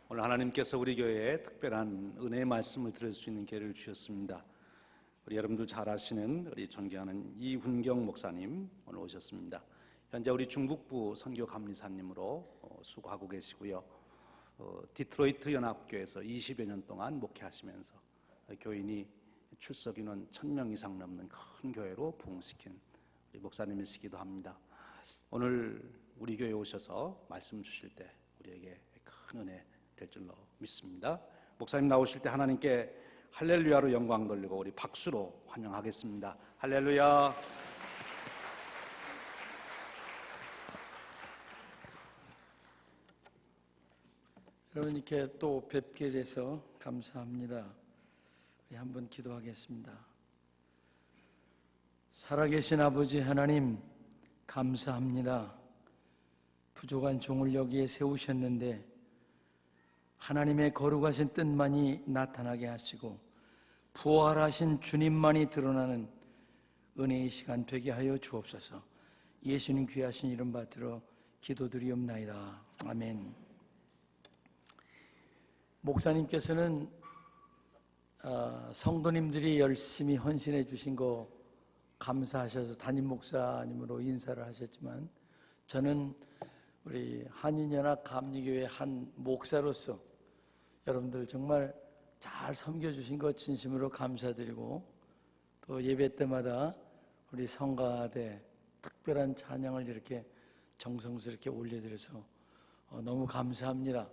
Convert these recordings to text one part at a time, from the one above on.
오늘 하나님께서 우리 교회에 특별한 은혜의 말씀을 들을 수 있는 기회를 주셨습니다. 우리 여러분들 잘 아시는 우리 존경하는 이훈경 목사님 오늘 오셨습니다. 현재 우리 중북부 선교 감리사님으로 수고하고 계시고요. 디트로이트 연합교회에서 20여 년 동안 목회하시면서 교인이 출석 인원 1000명 이상 넘는 큰 교회로 부흥시킨 우리 목사님이시기도 합니다. 오늘 우리 교회에 오셔서 말씀 주실 때 우리에게 큰 은혜 될 줄로 믿습니다. 목사님 나오실 때 하나님께 할렐루야로 영광 돌리고 우리 박수로 환영하겠습니다. 할렐루야. 여러분께 또 뵙게 돼서 감사합니다. 우리 한번 기도하겠습니다. 살아계신 아버지 하나님 감사합니다. 부족한 종을 여기에 세우셨는데 하나님의 거룩하신 뜻만이 나타나게 하시고 부활하신 주님만이 드러나는 은혜의 시간 되게 하여 주옵소서. 예수님 귀하신 이름 받들어 기도드리옵나이다. 아멘. 목사님께서는 성도님들이 열심히 헌신해 주신 거 감사하셔서 담임 목사님으로 인사를 하셨지만, 저는 우리 한인연합 감리교회 한 목사로서 여러분들 정말 잘 섬겨주신 것 진심으로 감사드리고, 또 예배 때마다 우리 성가대 특별한 찬양을 이렇게 정성스럽게 올려드려서 너무 감사합니다.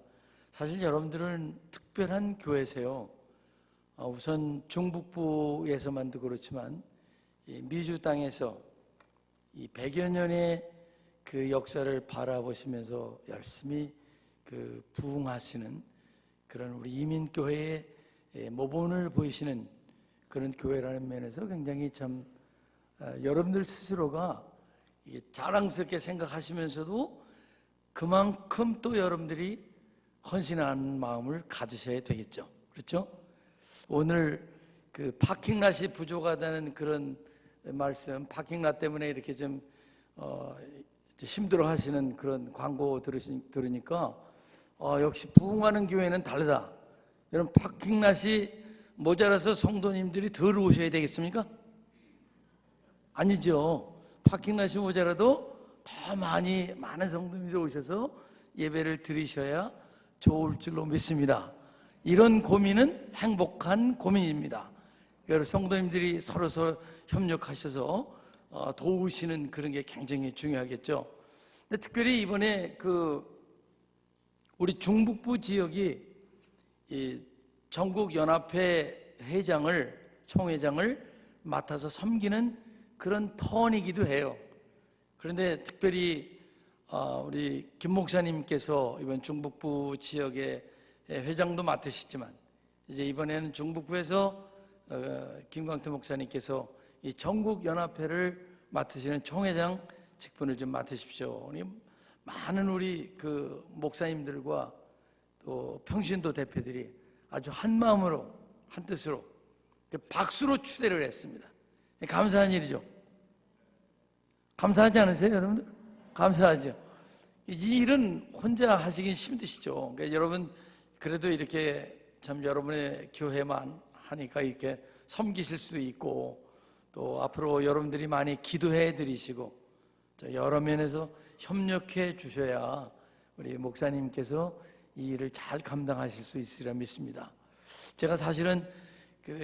사실 여러분들은 특별한 교회세요. 우선 중북부에서만도 그렇지만 미주 땅에서 이 100여 년의 그 역사를 바라보시면서 열심히 그 부흥하시는 그런 우리 이민교회의 모본을 보이시는 그런 교회라는 면에서 굉장히 참 여러분들 스스로가 이게 자랑스럽게 생각하시면서도 그만큼 또 여러분들이 헌신하는 마음을 가지셔야 되겠죠. 그렇죠? 오늘 그 파킹랏이 부족하다는 그런 말씀, 파킹랏 때문에 이렇게 좀 힘들어 하시는 그런 광고 들으니까 역시 부흥하는 교회는 다르다. 여러분, 파킹랏이 모자라서 성도님들이 덜 오셔야 되겠습니까? 아니죠. 파킹랏이 모자라도 더 많은 성도님들이 오셔서 예배를 드리셔야 좋을 줄로 믿습니다. 이런 고민은 행복한 고민입니다. 여러분 성도님들이 서로 협력하셔서 도우시는 그런 게 굉장히 중요하겠죠. 근데 특별히 이번에 우리 중북부 지역이 이 전국연합회 총회장을 맡아서 섬기는 그런 턴이기도 해요. 그런데 특별히 우리 김 목사님께서 이번 중북부 지역의 회장도 맡으시지만, 이제 이번에는 중북부에서 김광태 목사님께서 이 전국연합회를 맡으시는 총회장 직분을 좀 맡으십시오. 많은 우리 그 목사님들과 또 평신도 대표들이 아주 한 마음으로 한 뜻으로 박수로 추대를 했습니다. 감사한 일이죠. 감사하지 않으세요, 여러분들? 감사하죠. 이 일은 혼자 하시긴 힘드시죠. 그러니까 여러분 그래도 이렇게 참 여러분의 교회만 하니까 이렇게 섬기실 수도 있고, 또 앞으로 여러분들이 많이 기도해 드리시고 여러 면에서 협력해 주셔야 우리 목사님께서 이 일을 잘 감당하실 수 있으리라 믿습니다. 제가 사실은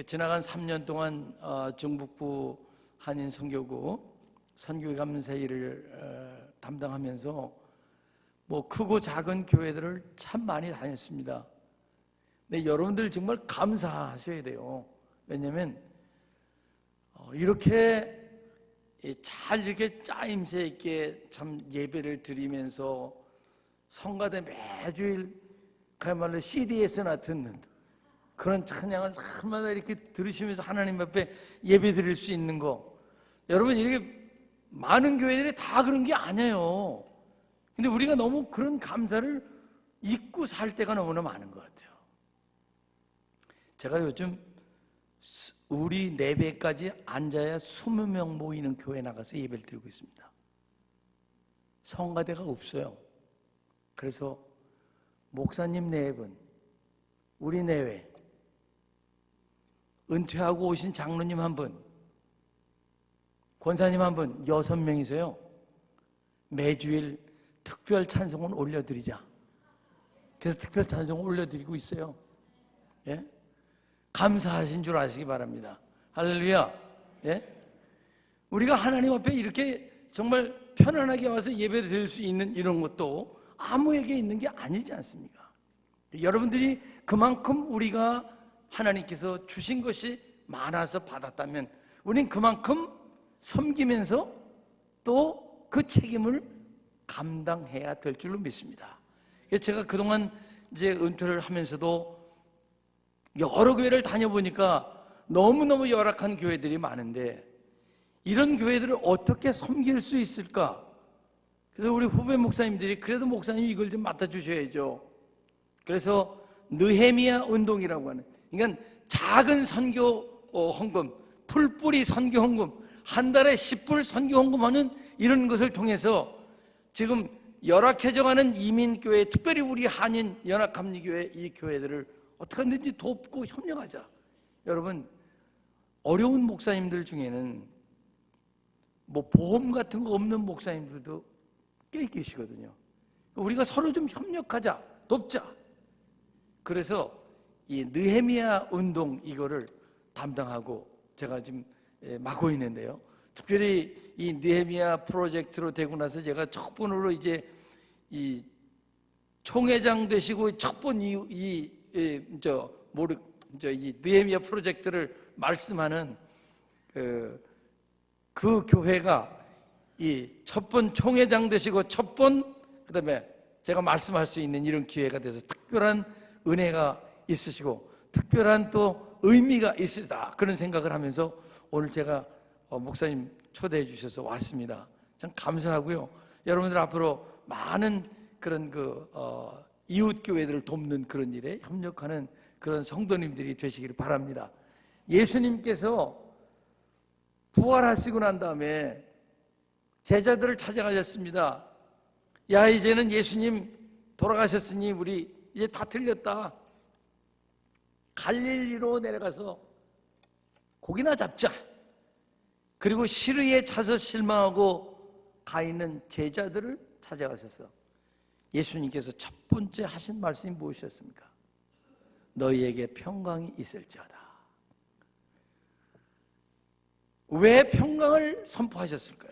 지나간 3년 동안 중북부 한인 선교구 선교회 감리사 일을 담당하면서 크고 작은 교회들을 참 많이 다녔습니다. 근데 여러분들 정말 감사하셔야 돼요. 왜냐하면 이렇게 잘 이렇게 짜임새 있게 참 예배를 드리면서 성가대 매주일 그야말로 CD에서나 듣는 그런 찬양을 날마다 이렇게 들으시면서 하나님 앞에 예배 드릴 수 있는 거, 여러분 이렇게 많은 교회들이 다 그런 게 아니에요. 근데 우리가 너무 그런 감사를 잊고 살 때가 너무나 많은 것 같아요. 제가 요즘 우리 4배까지 앉아야 20명 모이는 교회 나가서 예배를 드리고 있습니다. 성가대가 없어요. 그래서 목사님 4분, 우리 내외 은퇴하고 오신 장로님 한 분, 권사님 한 분, 6명이서요 매주일 특별 찬송을 올려드리자. 그래서 특별 찬송을 올려드리고 있어요. 예? 감사하신 줄 아시기 바랍니다. 할렐루야. 예? 우리가 하나님 앞에 이렇게 정말 편안하게 와서 예배를 드릴 수 있는 이런 것도 아무에게 있는 게 아니지 않습니까? 여러분들이 그만큼 우리가 하나님께서 주신 것이 많아서 받았다면 우린 그만큼 섬기면서 또 그 책임을 감당해야 될 줄로 믿습니다. 그래서 제가 그동안 이제 은퇴를 하면서도 여러 교회를 다녀보니까 너무너무 열악한 교회들이 많은데 이런 교회들을 어떻게 섬길 수 있을까? 그래서 우리 후배 목사님들이 그래도 목사님 이걸 좀 맡아주셔야죠. 그래서 느헤미야 운동이라고 하는, 그러니까 작은 선교 헌금, 풀뿌리 선교 헌금, 한 달에 10불 선교 헌금하는 이런 것을 통해서 지금 열악해져가는 이민교회, 특별히 우리 한인 연합합리교회 이 교회들을 어떻게 하든지 돕고 협력하자. 여러분, 어려운 목사님들 중에는 뭐 보험 같은 거 없는 목사님들도 꽤 계시거든요. 우리가 서로 좀 협력하자, 돕자. 그래서 이 느헤미야 운동 이거를 담당하고 제가 지금 맡고 있는데요. 특별히 이 느헤미야 프로젝트로 되고 나서 제가 첫 번으로 이제 이 총회장 되시고 첫 번 이 느헤미야 프로젝트를 말씀하는 그 교회가 이 첫 번 총회장 되시고 첫 번 그다음에 제가 말씀할 수 있는 이런 기회가 돼서 특별한 은혜가 있으시고 특별한 또 의미가 있으다 그런 생각을 하면서 오늘 제가 목사님 초대해 주셔서 왔습니다. 참 감사하고요. 여러분들 앞으로 많은 그런 이웃 교회들을 돕는 그런 일에 협력하는 그런 성도님들이 되시기를 바랍니다. 예수님께서 부활하시고 난 다음에 제자들을 찾아가셨습니다. 야, 이제는 예수님 돌아가셨으니 우리 이제 다 틀렸다. 갈릴리로 내려가서 고기나 잡자. 그리고 시르에 차서 실망하고 가 있는 제자들을 찾아가셔서 예수님께서 첫 번째 하신 말씀이 무엇이었습니까? 너희에게 평강이 있을지어다. 왜 평강을 선포하셨을까요?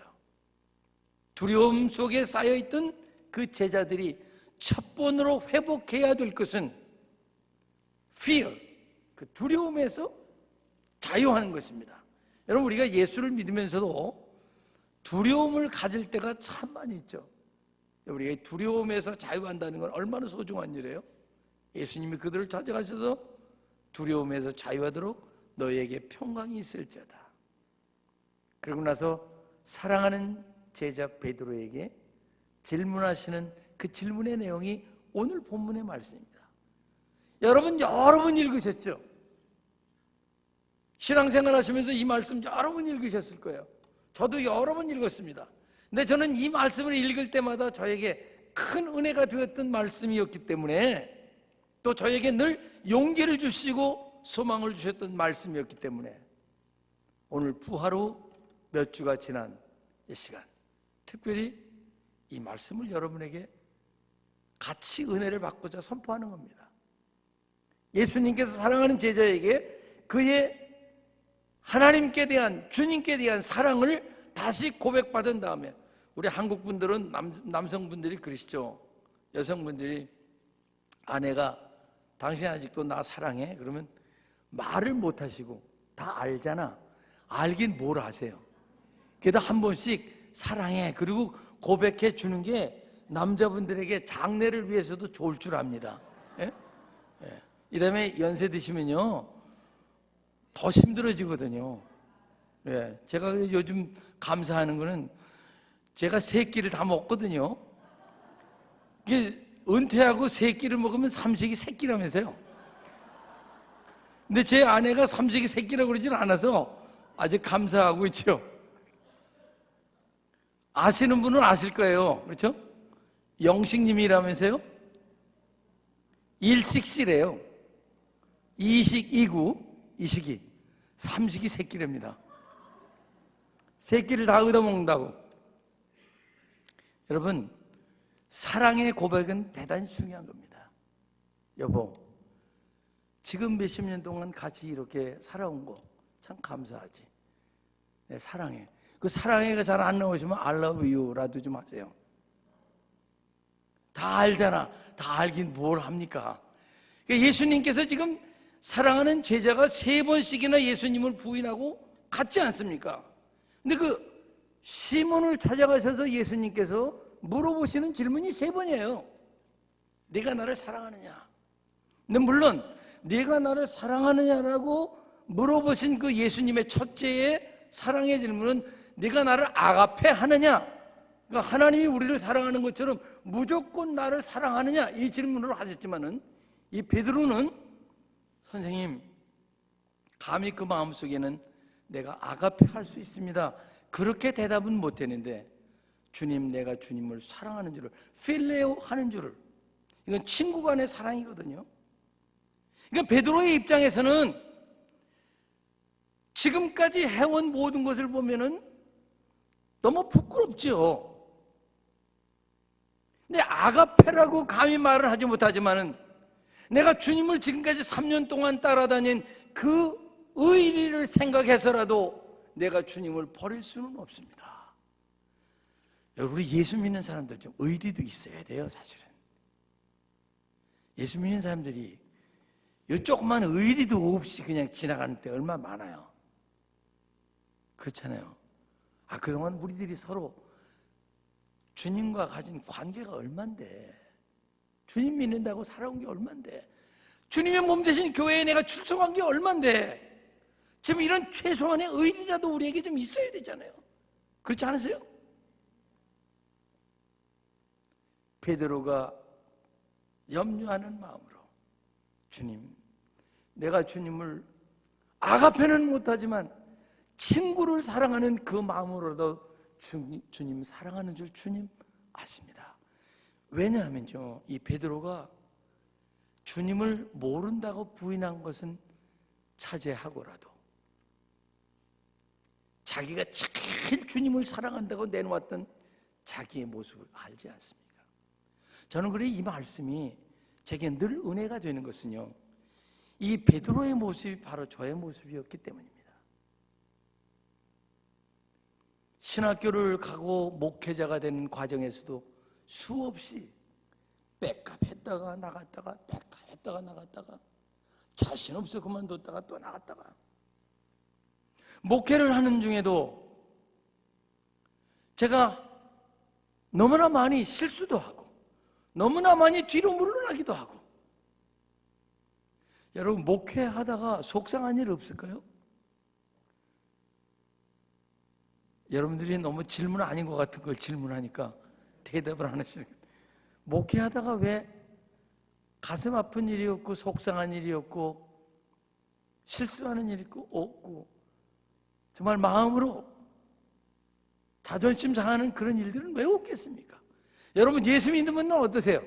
두려움 속에 쌓여있던 그 제자들이 첫 번으로 회복해야 될 것은 fear, 그 두려움에서 자유하는 것입니다. 여러분, 우리가 예수를 믿으면서도 두려움을 가질 때가 참 많이 있죠. 우리가 두려움에서 자유한다는 건 얼마나 소중한 일이에요. 예수님이 그들을 찾아가셔서 두려움에서 자유하도록 너희에게 평강이 있을지어다. 그러고 나서 사랑하는 제자 베드로에게 질문하시는 그 질문의 내용이 오늘 본문의 말씀입니다. 여러분 여러 번 읽으셨죠? 신앙생활 하시면서 이 말씀 여러 번 읽으셨을 거예요. 저도 여러 번 읽었습니다. 근데 저는 이 말씀을 읽을 때마다 저에게 큰 은혜가 되었던 말씀이었기 때문에 또 저에게 늘 용기를 주시고 소망을 주셨던 말씀이었기 때문에 오늘 부활 후 몇 주가 지난 이 시간 특별히 이 말씀을 여러분에게 같이 은혜를 받고자 선포하는 겁니다. 예수님께서 사랑하는 제자에게 그의 하나님께 대한 주님께 대한 사랑을 다시 고백받은 다음에 우리 한국 분들은 남성분들이 그러시죠. 여성분들이 아내가 당신 아직도 나 사랑해? 그러면 말을 못 하시고 다 알잖아. 알긴 뭘 아세요. 그래도 한 번씩 사랑해 그리고 고백해 주는 게 남자분들에게 장래를 위해서도 좋을 줄 압니다. 예? 예. 이 다음에 연세 드시면요 더 힘들어지거든요. 예. 제가 요즘 감사하는 거는 제가 세 끼를 다 먹거든요. 이게 은퇴하고 세 끼를 먹으면 삼식이 세 끼라면서요. 근데 제 아내가 삼식이 세 끼라고 그러진 않아서 아직 감사하고 있죠. 아시는 분은 아실 거예요. 그렇죠? 영식님이라면서요? 일식씨래요. 이식 이구, 이식이, 삼식이 새끼랍니다. 새끼를 다 얻어먹는다고. 여러분, 사랑의 고백은 대단히 중요한 겁니다. 여보, 지금 몇십 년 동안 같이 이렇게 살아온 거 참 감사하지. 네, 사랑해. 그 사랑해가 잘 안 나오시면 I love you라도 좀 하세요. 다 알잖아. 다 알긴 뭘 합니까? 그러니까 예수님께서 지금 사랑하는 제자가 3번씩이나 예수님을 부인하고 갔지 않습니까? 근데 그 시몬을 찾아가셔서 예수님께서 물어보시는 질문이 3번이에요. 네가 나를 사랑하느냐? 근데 물론 네가 나를 사랑하느냐라고 물어보신 그 예수님의 첫째의 사랑의 질문은 네가 나를 아가페 하느냐? 그러니까 하나님이 우리를 사랑하는 것처럼 무조건 나를 사랑하느냐? 이 질문으로 하셨지만은 이 베드로는 선생님, 감히 그 마음속에는 내가 아가페 할 수 있습니다. 그렇게 대답은 못했는데 주님, 내가 주님을 사랑하는 줄을, 필레오 하는 줄을, 이건 친구 간의 사랑이거든요. 그러니까 베드로의 입장에서는 지금까지 해온 모든 것을 보면은 너무 부끄럽죠. 근데 아가페라고 감히 말을 하지 못하지만은 내가 주님을 지금까지 3년 동안 따라다닌 그 의리를 생각해서라도 내가 주님을 버릴 수는 없습니다. 여러분, 우리 예수 믿는 사람들 좀 의리도 있어야 돼요, 사실은. 예수 믿는 사람들이 이 조그만 의리도 없이 그냥 지나가는 때 얼마나 많아요. 그렇잖아요. 그동안 우리들이 서로 주님과 가진 관계가 얼만데, 주님 믿는다고 살아온 게 얼만데, 주님의 몸 대신 교회에 내가 출석한 게 얼만데, 지금 이런 최소한의 의리라도 우리에게 좀 있어야 되잖아요. 그렇지 않으세요? 베드로가 염려하는 마음으로, 주님, 내가 주님을 아가페는 못하지만 친구를 사랑하는 그 마음으로도 주님 사랑하는 줄 주님 아십니다. 왜냐하면요, 이 베드로가 주님을 모른다고 부인한 것은 차제하고라도 자기가 제일 주님을 사랑한다고 내놓았던 자기의 모습을 알지 않습니까? 저는 그래 이 말씀이 제게 늘 은혜가 되는 것은요, 이 베드로의 모습이 바로 저의 모습이었기 때문입니다. 신학교를 가고 목회자가 되는 과정에서도 수없이 백합했다가 나갔다가, 백합했다가 나갔다가, 자신 없어 그만뒀다가 또 나갔다가, 목회를 하는 중에도 제가 너무나 많이 실수도 하고 너무나 많이 뒤로 물러나기도 하고. 여러분, 목회하다가 속상한 일 없을까요? 여러분들이 너무 질문 아닌 것 같은 걸 질문하니까 대답을 안 하시는 거예요. 목회하다가 왜 가슴 아픈 일이 없고 속상한 일이 없고 실수하는 일이 없고 정말 마음으로 자존심 상하는 그런 일들은 왜 없겠습니까? 여러분, 예수 믿으면 어떠세요?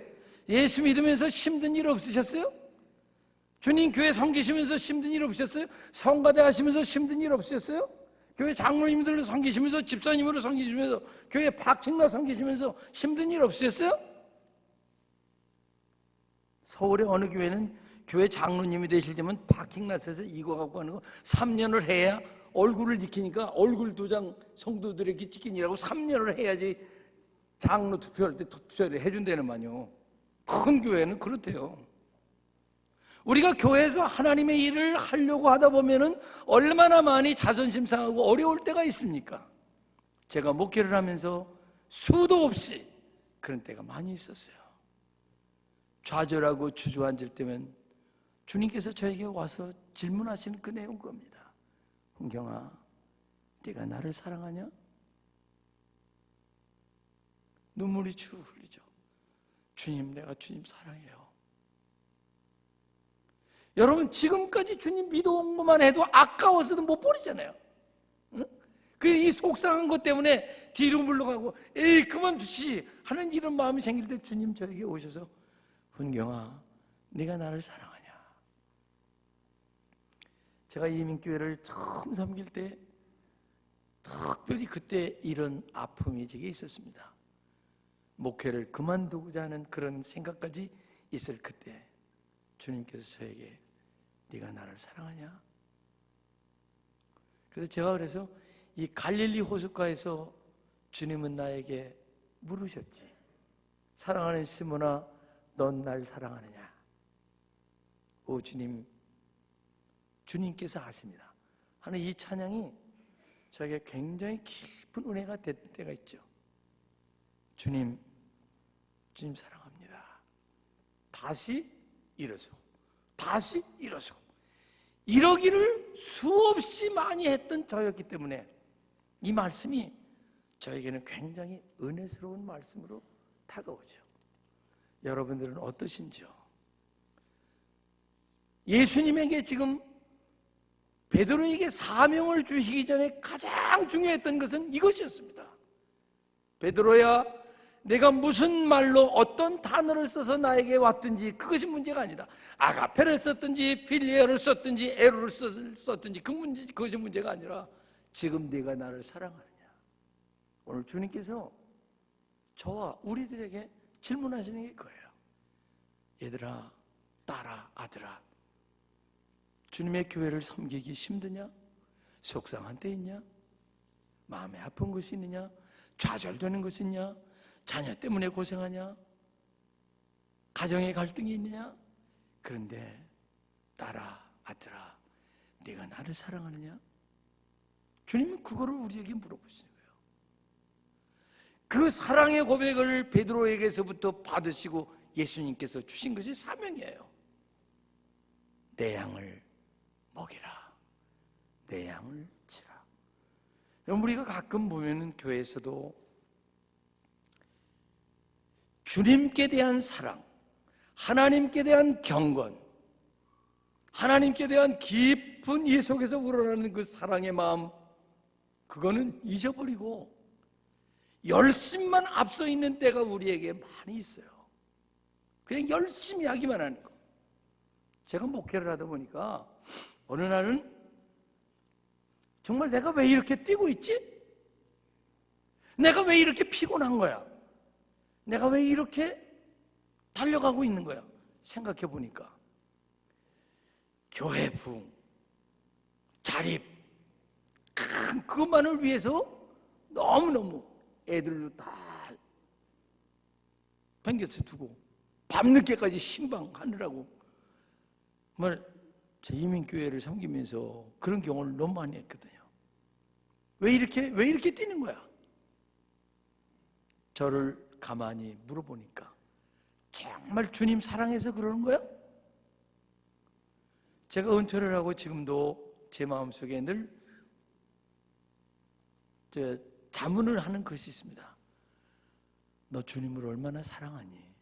예수 믿으면서 힘든 일 없으셨어요? 주님 교회 섬기시면서 힘든 일 없으셨어요? 성가대 하시면서 힘든 일 없으셨어요? 교회 장로님들로 섬기시면서, 집사님으로 섬기시면서, 교회 박칭나 섬기시면서 힘든 일 없으셨어요? 서울의 어느 교회는 교회 장로님이 되시려면 박킹낫에서 이거 갖고 가는 거 3년을 해야 얼굴을 익히니까 얼굴 도장 성도들에게 찍히니라고 3년을 해야지 장로 투표할 때 투표를 해준다는 말이요. 큰 교회는 그렇대요. 우리가 교회에서 하나님의 일을 하려고 하다 보면은 얼마나 많이 자존심 상하고 어려울 때가 있습니까? 제가 목회를 하면서 수도 없이 그런 때가 많이 있었어요. 좌절하고 주저앉을 때면 주님께서 저에게 와서 질문하시는 그 내용 겁니다. 흥경아, 네가 나를 사랑하냐? 눈물이 쭉 흘리죠. 주님, 내가 주님 사랑해요. 여러분, 지금까지 주님 믿어온 것만 해도 아까워서도 못 버리잖아요. 응? 이 속상한 것 때문에 뒤로 물러가고 에이 그만두시 하는 이런 마음이 생길 때 주님 저에게 오셔서, 훈경아, 네가 나를 사랑하냐? 제가 이민교회를 처음 섬길 때 특별히 그때 이런 아픔이 제게 있었습니다. 목회를 그만두고자 하는 그런 생각까지 있을 그때 주님께서 저에게 네가 나를 사랑하냐? 그래서 제가 그래서 이 갈릴리 호숫가에서 주님은 나에게 물으셨지. 사랑하는 시몬아, 넌 날 사랑하느냐? 오 주님, 주님께서 아십니다 하는 이 찬양이 저에게 굉장히 깊은 은혜가 될 때가 있죠. 주님 사랑합니다. 다시 일어서고 다시 일어서고 이러기를 수없이 많이 했던 저였기 때문에 이 말씀이 저에게는 굉장히 은혜스러운 말씀으로 다가오죠. 여러분들은 어떠신지요? 예수님에게 지금 베드로에게 사명을 주시기 전에 가장 중요했던 것은 이것이었습니다. 베드로야, 내가 무슨 말로 어떤 단어를 써서 나에게 왔든지 그것이 문제가 아니다. 아가페를 썼든지 필리어를 썼든지 에로를 썼든지 그것이 문제가 아니라 지금 네가 나를 사랑하느냐. 오늘 주님께서 저와 우리들에게 질문하시는 게 그거예요. 얘들아, 딸아, 아들아, 주님의 교회를 섬기기 힘드냐? 속상한 때 있냐? 마음에 아픈 것이 있느냐? 좌절되는 것이 있냐? 자녀 때문에 고생하냐? 가정에 갈등이 있느냐? 그런데 딸아, 아들아, 네가 나를 사랑하느냐? 주님은 그거를 우리에게 물어보시는 거예요. 그 사랑의 고백을 베드로에게서부터 받으시고 예수님께서 주신 것이 사명이에요. 내 양을 먹이라, 내 양을 치라. 우리가 가끔 보면은 교회에서도 주님께 대한 사랑, 하나님께 대한 경건, 하나님께 대한 깊은 이 속에서 우러나는 그 사랑의 마음, 그거는 잊어버리고 열심만 앞서 있는 때가 우리에게 많이 있어요. 그냥 열심히 하기만 하는 거. 제가 목회를 하다 보니까 어느 날은 정말 내가 왜 이렇게 뛰고 있지? 내가 왜 이렇게 피곤한 거야? 내가 왜 이렇게 달려가고 있는 거야? 생각해 보니까 교회 부흥, 자립, 그것만을 위해서 너무너무 애들도 다 팽겨서 두고 밤늦게까지 신방하느라고 제 이민교회를 섬기면서 그런 경험을 너무 많이 했거든요. 왜 이렇게 뛰는 거야? 저를 가만히 물어보니까 정말 주님 사랑해서 그러는 거야? 제가 은퇴를 하고 지금도 제 마음속에 늘 자문을 하는 것이 있습니다. 너 주님을 얼마나 사랑하니?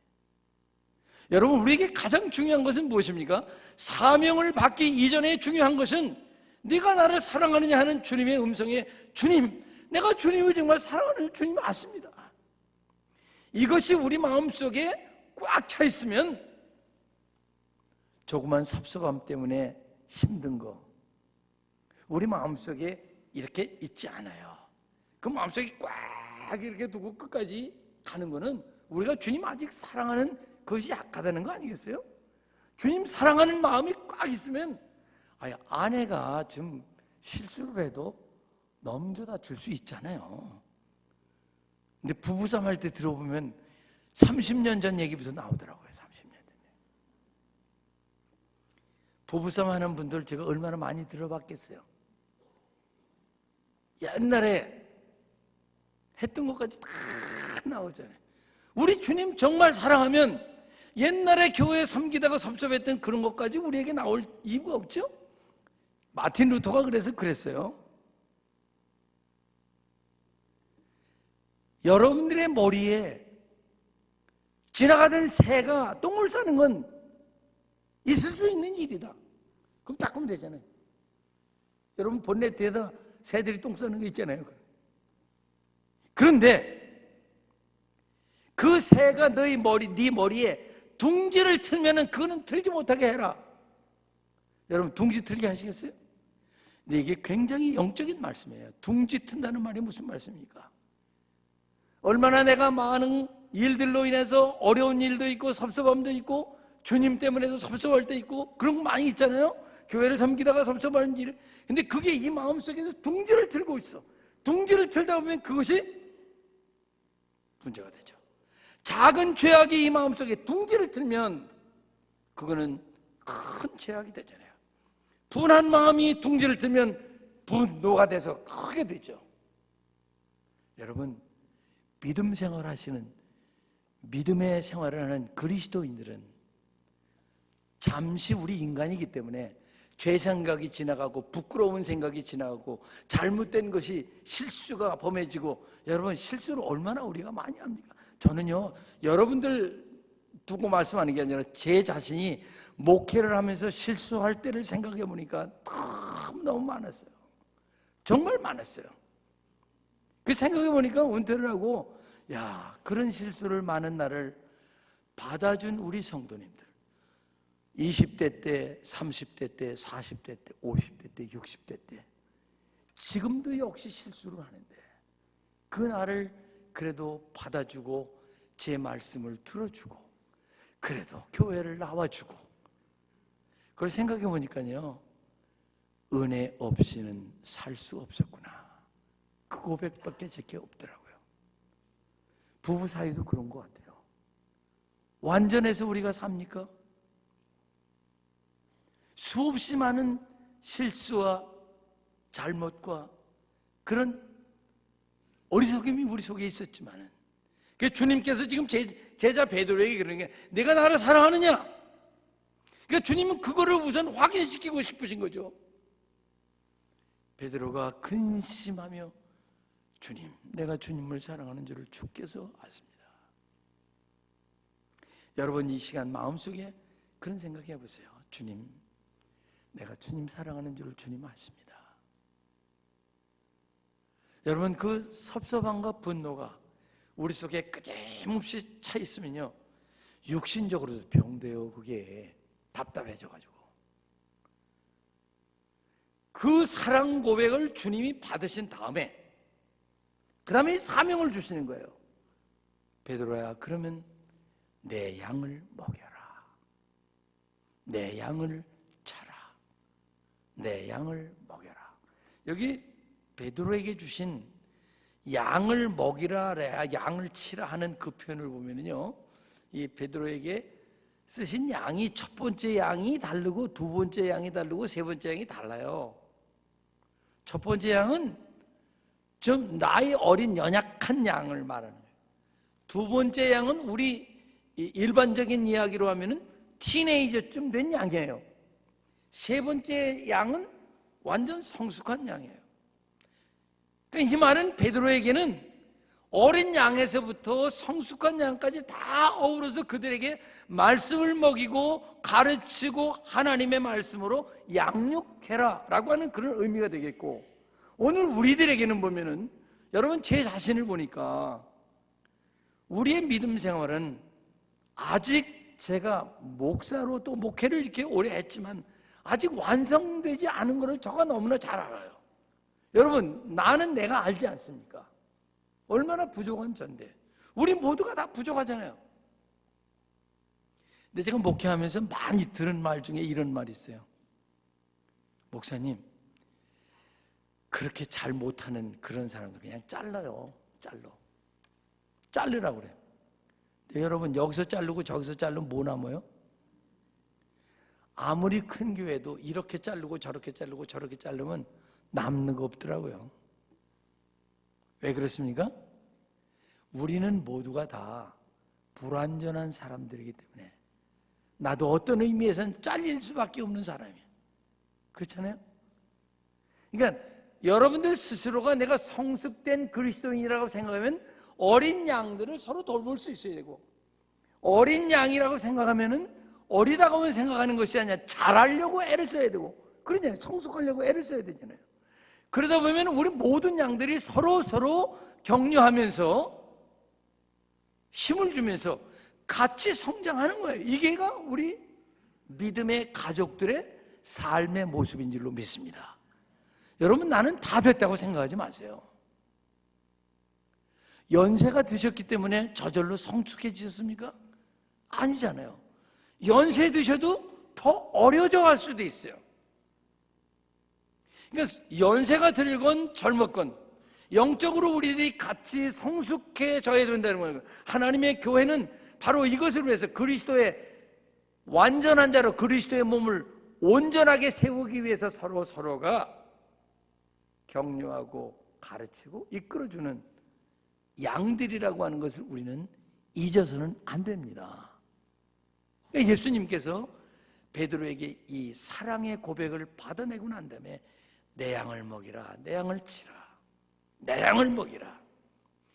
여러분, 우리에게 가장 중요한 것은 무엇입니까? 사명을 받기 이전에 중요한 것은 네가 나를 사랑하느냐 하는 주님의 음성에 주님, 내가 주님을 정말 사랑하는 주님 맞습니다. 이것이 우리 마음속에 꽉 차 있으면 조그만 섭섭함 때문에 힘든 거 우리 마음속에 이렇게 있지 않아요. 그 마음속에 꽉 이렇게 두고 끝까지 가는 거는 우리가 주님 아직 사랑하는 그것이 약하다는 거 아니겠어요? 주님 사랑하는 마음이 꽉 있으면 아내가 좀 실수를 해도 넘겨다 줄 수 있잖아요. 근데 부부싸움 할 때 들어보면 30년 전 얘기부터 나오더라고요. 30년 전. 부부싸움 하는 분들 제가 얼마나 많이 들어봤겠어요. 옛날에 했던 것까지 다 나오잖아요. 우리 주님 정말 사랑하면 옛날에 교회 섬기다가 섭섭했던 그런 것까지 우리에게 나올 이유가 없죠? 마틴 루터가 그랬어요. 여러분들의 머리에 지나가던 새가 똥을 싸는 건 있을 수 있는 일이다. 그럼 닦으면 되잖아요. 여러분 본네트에다 새들이 똥 싸는 거 있잖아요. 그런데 그 새가 네 머리에 둥지를 틀면은 그거는 틀지 못하게 해라. 여러분 둥지 틀게 하시겠어요? 근데 이게 굉장히 영적인 말씀이에요. 둥지 튼다는 말이 무슨 말씀입니까? 얼마나 내가 많은 일들로 인해서 어려운 일도 있고 섭섭함도 있고 주님 때문에도 섭섭할 때 있고 그런 거 많이 있잖아요. 교회를 섬기다가 섭섭하는 일. 근데 그게 이 마음속에서 둥지를 틀고 있어. 둥지를 틀다 보면 그것이 문제가 되죠. 작은 죄악이 이 마음속에 둥지를 틀면 그거는 큰 죄악이 되잖아요. 분한 마음이 둥지를 틀면 분노가 돼서 크게 되죠. 여러분, 믿음 생활하시는, 믿음의 생활을 하는 그리스도인들은 잠시 우리 인간이기 때문에 죄 생각이 지나가고 부끄러운 생각이 지나가고 잘못된 것이 실수가 범해지고, 여러분 실수를 얼마나 우리가 많이 합니까? 저는요, 여러분들 두고 말씀하는 게 아니라 제 자신이 목회를 하면서 실수할 때를 생각해 보니까 너무 많았어요. 정말 많았어요. 그 생각해 보니까 은퇴를 하고, 야, 그런 실수를 많은 나를 받아준 우리 성도님들, 20대 때, 30대 때, 40대 때, 50대 때, 60대 때 지금도 역시 실수를 하는데 그 나를 그래도 받아주고 제 말씀을 들어주고 그래도 교회를 나와주고, 그걸 생각해 보니까요, 은혜 없이는 살 수 없었구나. 그 고백밖에 제게 없더라고요. 부부 사이도 그런 것 같아요. 완전해서 우리가 삽니까? 수없이 많은 실수와 잘못과 그런 어리석음이 우리 속에 있었지만은, 그 주님께서 지금 제자 베드로에게 그러는 게, 내가 나를 사랑하느냐? 그러니까 주님은 그거를 우선 확인시키고 싶으신 거죠. 베드로가 근심하며, 주님, 내가 주님을 사랑하는 줄을 주께서 아십니다. 여러분, 이 시간 마음속에 그런 생각해 보세요. 주님, 내가 주님 사랑하는 줄을 주님 아십니다. 여러분, 그 섭섭함과 분노가 우리 속에 끊임없이 차 있으면요, 육신적으로도 병돼요. 그게 답답해져가지고. 그 사랑 고백을 주님이 받으신 다음에 그 다음에 사명을 주시는 거예요. 베드로야, 그러면 내 양을 먹여라. 내 양을 쳐라. 내 양을 먹여라. 여기 베드로에게 주신 양을 먹이라, 양을 치라 하는 그 표현을 보면요, 이 베드로에게 쓰신 양이, 첫 번째 양이 다르고 두 번째 양이 다르고 세 번째 양이 달라요. 첫 번째 양은 좀 나이 어린 연약한 양을 말하는 거예요. 두 번째 양은 우리 일반적인 이야기로 하면은 티네이저쯤 된 양이에요. 세 번째 양은 완전 성숙한 양이에요. 그러니까 이 말은 베드로에게는 어린 양에서부터 성숙한 양까지 다 어우러서 그들에게 말씀을 먹이고 가르치고 하나님의 말씀으로 양육해라 라고 하는 그런 의미가 되겠고, 오늘 우리들에게는 보면은, 여러분 제 자신을 보니까 우리의 믿음 생활은 아직 제가 목사로 또 목회를 이렇게 오래 했지만 아직 완성되지 않은 것을 저가 너무나 잘 알아요. 여러분, 나는 내가 알지 않습니까? 얼마나 부족한 전데. 우리 모두가 다 부족하잖아요. 근데 제가 목회하면서 많이 들은 말 중에 이런 말이 있어요. 목사님, 그렇게 잘 못하는 그런 사람들 그냥 잘라요. 자르라고 그래요. 근데 여러분, 여기서 자르고 저기서 자르면 뭐 남아요? 아무리 큰 교회도 이렇게 자르고 저렇게 자르고 저렇게 자르면 남는 거 없더라고요. 왜 그렇습니까? 우리는 모두가 다 불완전한 사람들이기 때문에, 나도 어떤 의미에서는 잘릴 수밖에 없는 사람이에요. 그렇잖아요? 그러니까 여러분들 스스로가 내가 성숙된 그리스도인이라고 생각하면 어린 양들을 서로 돌볼 수 있어야 되고, 어린 양이라고 생각하면은 어리다고만 생각하는 것이 아니라 잘하려고 애를 써야 되고, 그러잖아요. 성숙하려고 애를 써야 되잖아요. 그러다 보면 우리 모든 양들이 서로 격려하면서 힘을 주면서 같이 성장하는 거예요. 이게가 우리 믿음의 가족들의 삶의 모습인 줄로 믿습니다. 여러분, 나는 다 됐다고 생각하지 마세요. 연세가 드셨기 때문에 저절로 성숙해지셨습니까? 아니잖아요. 연세 드셔도 더 어려져 갈 수도 있어요. 그러니까 연세가 들건 젊었건 영적으로 우리들이 같이 성숙해져야 된다는 거예요. 하나님의 교회는 바로 이것을 위해서 그리스도의 완전한 자로 그리스도의 몸을 온전하게 세우기 위해서 서로가 격려하고 가르치고 이끌어주는 양들이라고 하는 것을 우리는 잊어서는 안 됩니다. 예수님께서 베드로에게 이 사랑의 고백을 받아내고 난 다음에 내 양을 먹이라, 내 양을 치라, 내 양을 먹이라.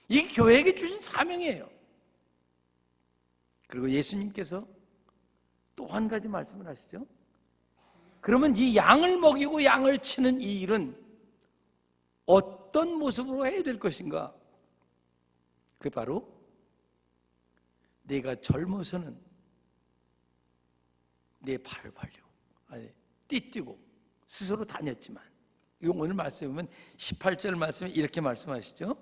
이 교회에게 주신 사명이에요. 그리고 예수님께서 또 한 가지 말씀을 하시죠. 그러면 이 양을 먹이고 양을 치는 이 일은 어떤 모습으로 해야 될 것인가? 그게 바로 내가 젊어서는 내 발을 벌리고 띠뛰고 스스로 다녔지만, 이거 오늘 말씀에 보면 18절 말씀에 이렇게 말씀하시죠.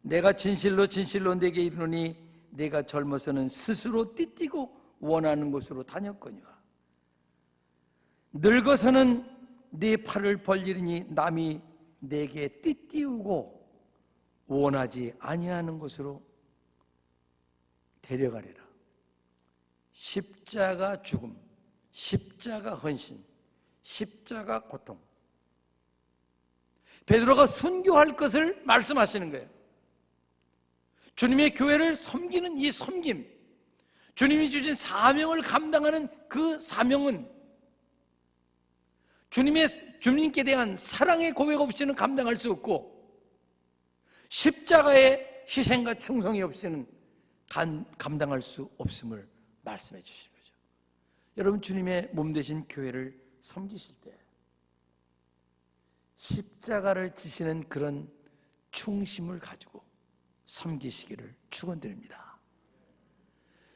내가 진실로 진실로 내게 이르노니 내가 젊어서는 스스로 띠뛰고 원하는 곳으로 다녔거니와 늙어서는 네 팔을 벌리니 남이 내게 띠띠우고 원하지 아니하는 곳으로 데려가리라. 십자가 죽음, 십자가 헌신, 십자가 고통. 베드로가 순교할 것을 말씀하시는 거예요. 주님의 교회를 섬기는 이 섬김, 주님이 주신 사명을 감당하는 그 사명은 주님께 대한 사랑의 고백 없이는 감당할 수 없고, 십자가의 희생과 충성이 없이는 감당할 수 없음을 말씀해 주시는 거죠. 여러분, 주님의 몸 되신 교회를 섬기실 때 십자가를 지시는 그런 충심을 가지고 섬기시기를 축원드립니다.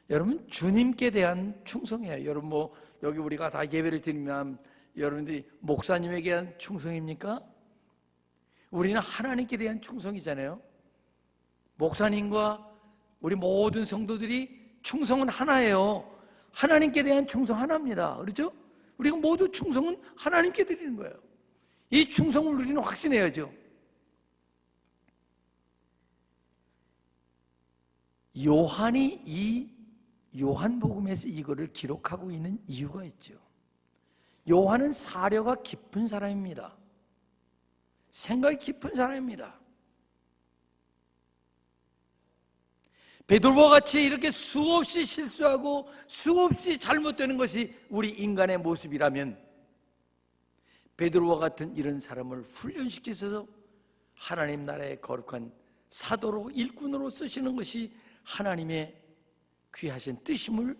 여러분, 주님께 대한 충성이에요. 여러분, 여기 우리가 다 예배를 드리면 여러분들이 목사님에게 대한 충성입니까? 우리는 하나님께 대한 충성이잖아요. 목사님과 우리 모든 성도들이 충성은 하나예요. 하나님께 대한 충성 하나입니다. 그렇죠? 우리가 모두 충성은 하나님께 드리는 거예요. 이 충성을 우리는 확신해야죠. 요한이 이 요한복음에서 이거를 기록하고 있는 이유가 있죠. 요한은 사려가 깊은 사람입니다. 생각이 깊은 사람입니다. 베드로와 같이 이렇게 수없이 실수하고 수없이 잘못되는 것이 우리 인간의 모습이라면, 베드로와 같은 이런 사람을 훈련시키셔서 하나님 나라의 거룩한 사도로 일꾼으로 쓰시는 것이 하나님의 귀하신 뜻임을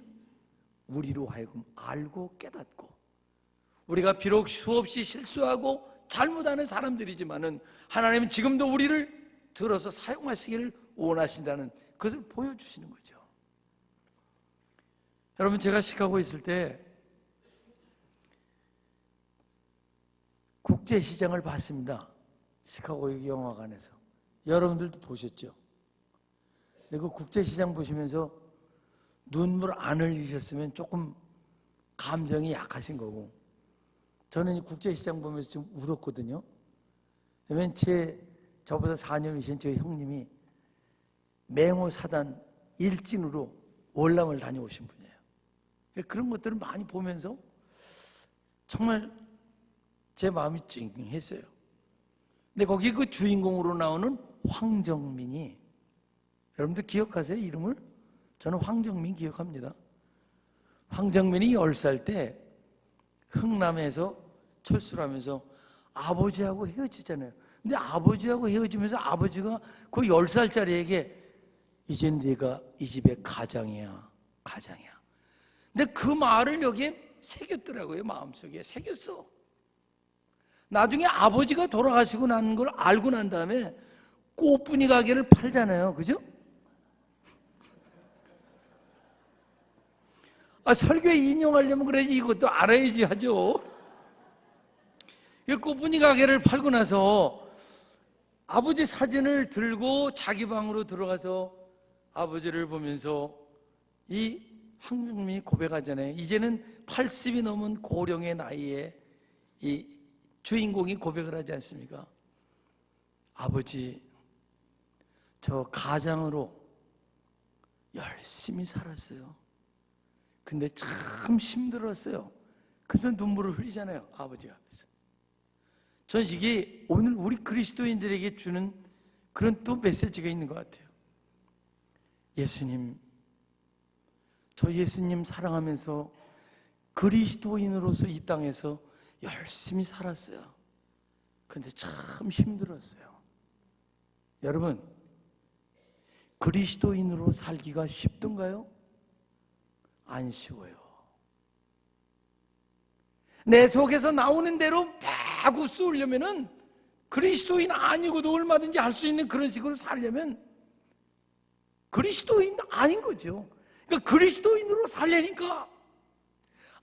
우리로 하여금 알고 깨닫고, 우리가 비록 수없이 실수하고 잘못하는 사람들이지만은 하나님은 지금도 우리를 들어서 사용하시기를 원하신다는 그것을 보여주시는 거죠. 여러분, 제가 시카고에 있을 때 국제시장을 봤습니다. 시카고 영화관에서. 여러분들도 보셨죠? 그 국제시장 보시면서 눈물 안 흘리셨으면 조금 감정이 약하신 거고, 저는 이 국제시장 보면서 좀 울었거든요. 왜냐면 저보다 4년이신 저희 형님이 맹호 사단 일진으로 월남을 다녀오신 분이에요. 그런 것들을 많이 보면서 정말 제 마음이 찡했어요. 근데 거기 그 주인공으로 나오는 황정민이, 여러분들 기억하세요? 이름을? 저는 황정민 기억합니다. 황정민이 10살 때 흥남에서 철수를 하면서 아버지하고 헤어지잖아요. 근데 아버지하고 헤어지면서 아버지가 그 10살짜리에게 이제 네가 이 집의 가장이야. 근데 그 말을 여기에 새겼더라고요. 마음속에 새겼어. 나중에 아버지가 돌아가시고 난 걸 알고 난 다음에 꽃분이 가게를 팔잖아요. 그죠? 설교에 인용하려면 그래 이것도 알아야지 하죠. 이 꽃분이 가게를 팔고 나서 아버지 사진을 들고 자기 방으로 들어가서 아버지를 보면서 이 황명민이 고백하잖아요. 이제는 80이 넘은 고령의 나이에 이 주인공이 고백을 하지 않습니까? 아버지, 저 가장으로 열심히 살았어요. 근데 참 힘들었어요. 그래서 눈물을 흘리잖아요, 아버지 앞에서. 저는 이게 오늘 우리 그리스도인들에게 주는 그런 또 메시지가 있는 것 같아요. 예수님, 저 예수님 사랑하면서 그리스도인으로서 이 땅에서 열심히 살았어요. 근데 참 힘들었어요. 여러분, 그리스도인으로 살기가 쉽던가요? 안 쉬워요. 내 속에서 나오는 대로 막 웃으려면은 그리스도인 아니고도 얼마든지 할 수 있는 그런 식으로 살려면 그리스도인 아닌 거죠. 그러니까 그리스도인으로 살려니까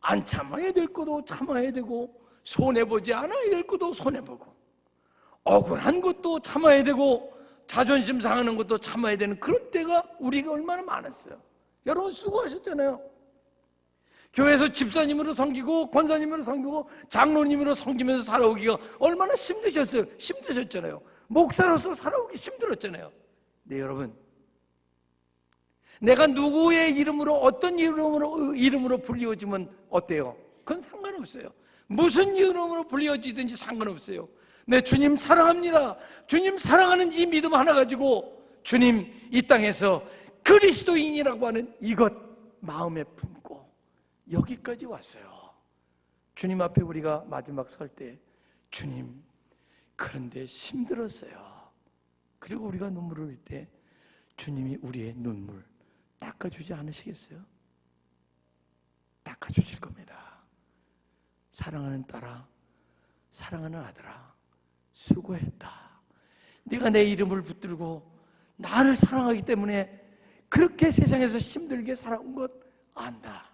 안 참아야 될 것도 참아야 되고, 손해보지 않아야 될 것도 손해보고, 억울한 것도 참아야 되고, 자존심 상하는 것도 참아야 되는 그런 때가 우리가 얼마나 많았어요. 여러분 수고하셨잖아요. 교회에서 집사님으로 섬기고 권사님으로 섬기고 장로님으로 섬기면서 살아오기가 얼마나 힘드셨어요. 힘드셨잖아요. 목사로서 살아오기 힘들었잖아요. 네, 여러분, 내가 누구의 이름으로 어떤 이름으로 불리워지면 어때요? 그건 상관없어요. 무슨 이름으로 불리워지든지 상관없어요. 네, 주님 사랑합니다. 주님 사랑하는 이 믿음 하나 가지고 주님 이 땅에서 그리스도인이라고 하는 이것 마음에 품고 여기까지 왔어요. 주님 앞에 우리가 마지막 설 때 주님, 그런데 힘들었어요. 그리고 우리가 눈물을 흘릴 때 주님이 우리의 눈물 닦아주지 않으시겠어요? 닦아주실 겁니다. 사랑하는 딸아, 사랑하는 아들아, 수고했다. 네가 내 이름을 붙들고 나를 사랑하기 때문에 그렇게 세상에서 힘들게 살아온 것 안다.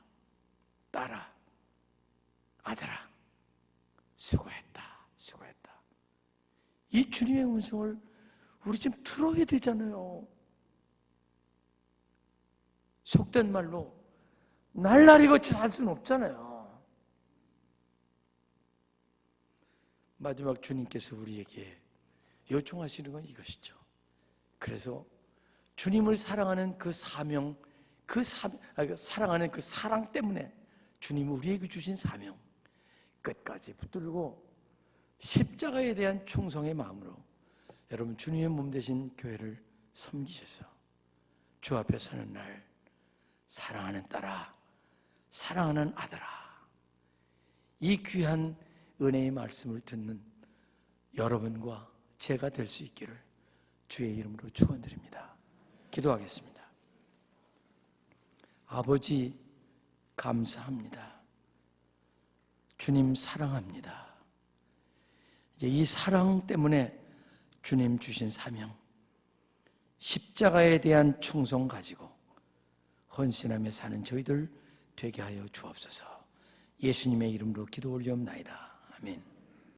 딸아, 아들아, 수고했다. 수고했다. 이 주님의 음성을 우리 지금 들어야 되잖아요. 속된 말로 날라리 같이 살 수는 없잖아요. 마지막 주님께서 우리에게 요청하시는 건 이것이죠. 그래서 주님을 사랑하는 그 사명, 사랑하는 그 사랑 때문에 주님이 우리에게 주신 사명 끝까지 붙들고 십자가에 대한 충성의 마음으로 여러분 주님의 몸 되신 교회를 섬기셔서 주 앞에 서는 날 사랑하는 딸아, 사랑하는 아들아, 이 귀한 은혜의 말씀을 듣는 여러분과 제가 될 수 있기를 주의 이름으로 축원드립니다. 기도하겠습니다. 아버지 감사합니다. 주님 사랑합니다. 이제 이 사랑 때문에 주님 주신 사명, 십자가에 대한 충성 가지고 헌신하며 사는 저희들 되게 하여 주옵소서. 예수님의 이름으로 기도 올리옵나이다. 아멘.